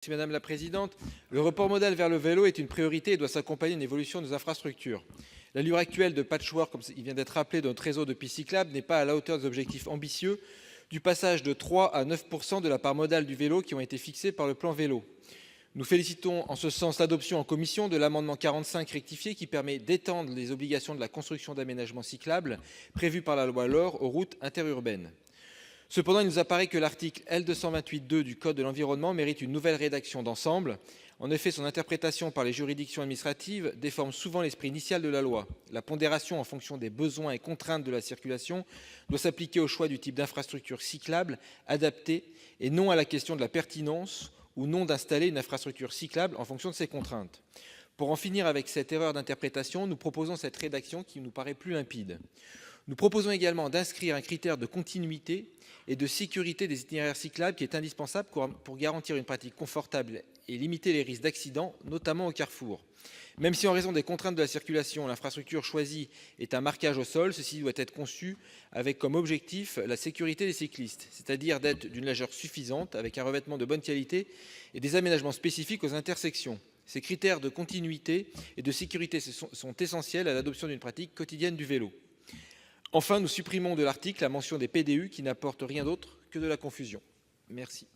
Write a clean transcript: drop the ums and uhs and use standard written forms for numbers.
Merci Madame la Présidente. Le report modal vers le vélo est une priorité et doit s'accompagner d'une évolution de nos infrastructures. L'allure actuelle de patchwork, comme il vient d'être rappelé, de notre réseau de pistes cyclables n'est pas à la hauteur des objectifs ambitieux du passage de 3 à 9 % de la part modale du vélo qui ont été fixés par le plan vélo. Nous félicitons en ce sens l'adoption en commission de l'amendement 45 rectifié qui permet d'étendre les obligations de la construction d'aménagements cyclables prévues par la loi LOR aux routes interurbaines. Cependant, il nous apparaît que l'article L. 228-2 du code de l'environnement mérite une nouvelle rédaction d'ensemble. En effet, son interprétation par les juridictions administratives déforme souvent l'esprit initial de la loi. La pondération en fonction des besoins et contraintes de la circulation doit s'appliquer au choix du type d'infrastructure cyclable adaptée et non à la question de la pertinence ou non d'installer une infrastructure cyclable en fonction de ces contraintes. Pour en finir avec cette erreur d'interprétation, nous proposons cette rédaction qui nous paraît plus limpide. Nous proposons également d'inscrire un critère de continuité et de sécurité des itinéraires cyclables qui est indispensable pour garantir une pratique confortable et limiter les risques d'accidents, notamment au carrefour. Même si en raison des contraintes de la circulation, l'infrastructure choisie est un marquage au sol, ceci doit être conçu avec comme objectif la sécurité des cyclistes, c'est-à-dire d'être d'une largeur suffisante, avec un revêtement de bonne qualité et des aménagements spécifiques aux intersections. Ces critères de continuité et de sécurité sont essentiels à l'adoption d'une pratique quotidienne du vélo. Enfin, nous supprimons de l'article la mention des PDU qui n'apporte rien d'autre que de la confusion. Merci.